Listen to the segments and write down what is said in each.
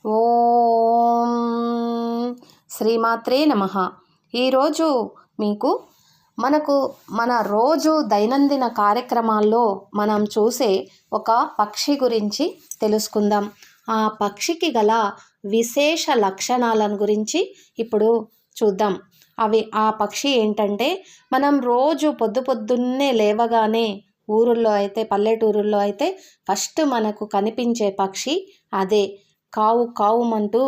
ఓం శ్రీమాత్రే నమః. ఈరోజు మీకు మన రోజు దైనందిన కార్యక్రమాల్లో మనం చూసే ఒక పక్షి గురించి తెలుసుకుందాం. ఆ పక్షికి గల విశేష లక్షణాలను గురించి ఇప్పుడు చూద్దాం. ఆ పక్షి ఏంటంటే, మనం రోజు పొద్దున్నే లేవగానే ఊరుల్లో అయితే, పల్లెటూరుల్లో అయితే ఫస్ట్ మనకు కనిపించే పక్షి అదే. కావు కావుమంటూ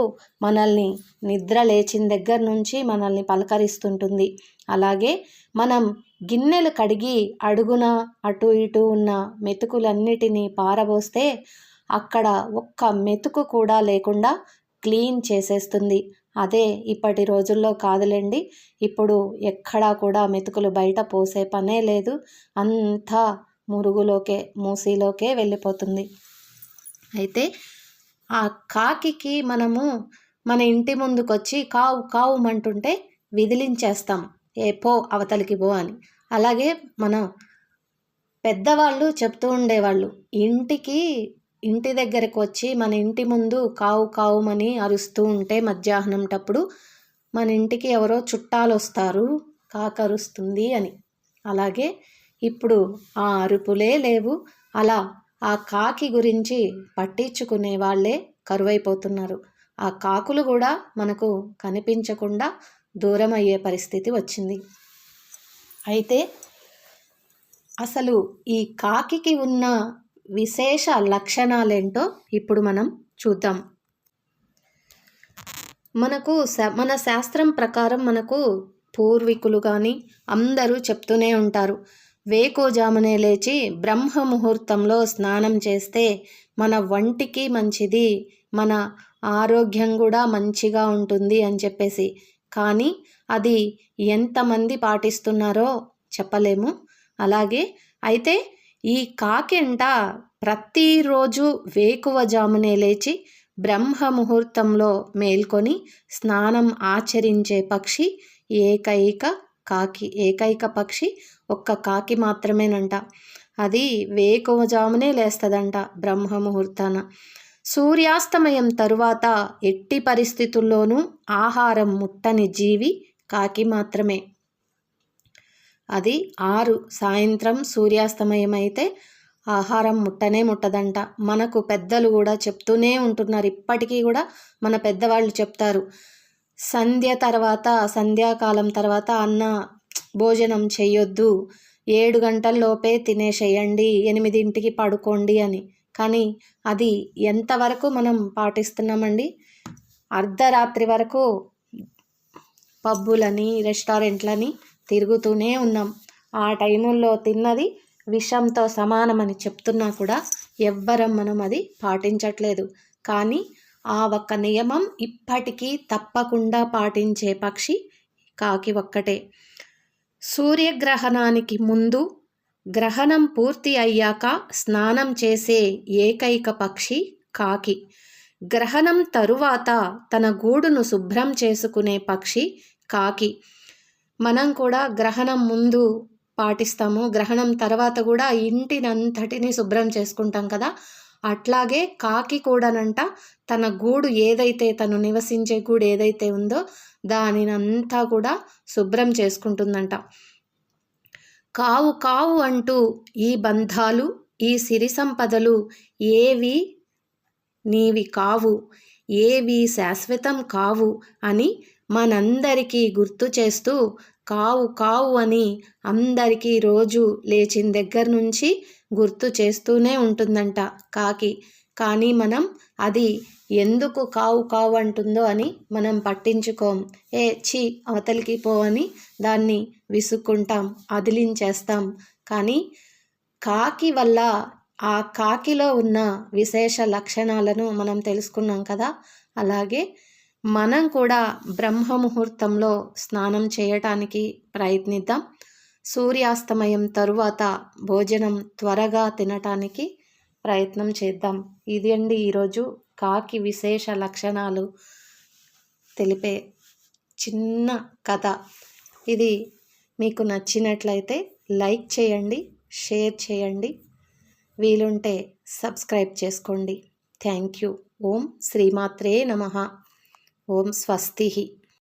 మనల్ని నిద్ర లేచిన దగ్గర నుంచి మనల్ని పలకరిస్తుంటుంది. అలాగే మనం గిన్నెలు కడిగి అడుగున అటు ఇటు ఉన్న మెతుకులన్నిటినీ పారబోస్తే అక్కడ ఒక్క మెతుకు కూడా లేకుండా క్లీన్ చేసేస్తుంది. అదే ఇప్పటి రోజుల్లో కాదులేండి, ఇప్పుడు ఎక్కడా కూడా మెతుకులు బయట పోసే పనే లేదు. అంతా మురుగులోకే, మూసీలోకే వెళ్ళిపోతుంది. అయితే ఆ కాకికి మనము మన ఇంటి ముందుకొచ్చి కావు కావుమంటుంటే విదిలించేస్తాం, ఏ పో అవతలికి పో అని. అలాగే మన పెద్దవాళ్ళు చెప్తూ ఉండేవాళ్ళు, ఇంటి దగ్గరకు వచ్చి మన ఇంటి ముందు కావు కావుమని అరుస్తూ ఉంటే మధ్యాహ్నంటప్పుడు మన ఇంటికి ఎవరో చుట్టాలు వస్తారు, కాకరుస్తుంది అని. అలాగే ఇప్పుడు ఆ అరుపులే లేవు. అలా ఆ కాకి గురించి పట్టించుకునే వాళ్ళే కరువైపోతున్నారు. ఆ కాకులు కూడా మనకు కనిపించకుండా దూరం అయ్యే పరిస్థితి వచ్చింది. అయితే అసలు ఈ కాకికి ఉన్న విశేష లక్షణాలేంటో ఇప్పుడు మనం చూద్దాం. మన శాస్త్రం ప్రకారం మనకు పూర్వీకులు కానీ అందరూ చెప్తూనే ఉంటారు, వేకువజామునే లేచి బ్రహ్మ ముహూర్తంలో స్నానం చేస్తే మన వంటికి మంచిది, మన ఆరోగ్యం కూడా మంచిగా ఉంటుంది అని చెప్పేసి. కానీ అది ఎంతమంది పాటిస్తున్నారో చెప్పలేము. అలాగే అయితే ఈ కాకింట ప్రతిరోజు వేకువజామునే లేచి బ్రహ్మ ముహూర్తంలో మేల్కొని స్నానం ఆచరించే పక్షి ఏకైక పక్షి ఒక్క కాకి మాత్రమేనంట. అది వేకువజామునే లేస్తుందంట బ్రహ్మ ముహూర్తాన. సూర్యాస్తమయం తరువాత ఎట్టి పరిస్థితుల్లోనూ ఆహారం ముట్టని జీవి కాకి మాత్రమే. అది సాయంత్రం సూర్యాస్తమయం అయితే ఆహారం ముట్టదంట. మనకు పెద్దలు కూడా చెప్తూనే ఉంటున్నారు, ఇప్పటికీ కూడా మన పెద్దవాళ్ళు చెప్తారు, సంధ్యాకాలం తర్వాత భోజనం చెయ్యొద్దు, 7 గంటల్లోపే తినేసేయండి, 8ంటికి పడుకోండి అని. కానీ అది ఎంతవరకు మనం పాటిస్తున్నామండి? అర్ధరాత్రి వరకు పబ్బులని, రెస్టారెంట్లని తిరుగుతూనే ఉన్నాం. ఆ టైముల్లో తిన్నది విషంతో సమానమని చెప్తున్నా కూడా ఎవ్వరం మనం అది పాటించట్లేదు. కానీ ఆ ఒక్క నియమం ఇప్పటికీ తప్పకుండా పాటించే పక్షి కాకి ఒక్కటే. సూర్యగ్రహణానికి ముందు, గ్రహణం పూర్తి అయ్యాక స్నానం చేసే ఏకైక పక్షి కాకి. గ్రహణం తరువాత తన గూడును శుభ్రం చేసుకునే పక్షి కాకి. మనం కూడా గ్రహణం ముందు పాటిస్తాము, గ్రహణం తర్వాత కూడా ఇంటినంతటిని శుభ్రం చేసుకుంటాం కదా. అట్లాగే కాకి కూడానంట తన గూడు ఏదైతే, తను నివసించే గూడు ఏదైతే ఉందో దానినంతా కూడా శుభ్రం చేసుకుంటుందంట. కావు కావు అంటూ ఈ బంధాలు, ఈ సిరి సంపదలు ఏవి నీవి కావు, ఏవి శాశ్వతం కావు అని మనందరికీ గుర్తు చేస్తూ కావు కావు అని అందరికీ రోజు లేచిన దగ్గర నుంచి గుర్తు చేస్తూనే ఉంటుందంట కాకి. కానీ మనం అది ఎందుకు కావు కావు అంటుందో అని మనం పట్టించుకోం. అవతలికి పో అని దాన్ని విసుక్కుంటాం, అదిలించేస్తాం. కానీ కాకి వల్ల, ఆ కాకిలో ఉన్న విశేష లక్షణాలను మనం తెలుసుకున్నాం కదా. అలాగే మనం కూడా బ్రహ్మ ముహూర్తంలో స్నానం చేయటానికి ప్రయత్నిద్దాం. సూర్యాస్తమయం తరువాత భోజనం త్వరగా తినటానికి ప్రయత్నం చేద్దాం. ఇది అండి ఈరోజు కాకి విశేష లక్షణాలు తెలిపే చిన్న కథ. ఇది మీకు నచ్చినట్లయితే లైక్ చేయండి, షేర్ చేయండి, వీలుంటే సబ్స్క్రైబ్ చేసుకోండి. Thank you. ఓం శ్రీమాత్రే నమః. ఓం స్వస్తి.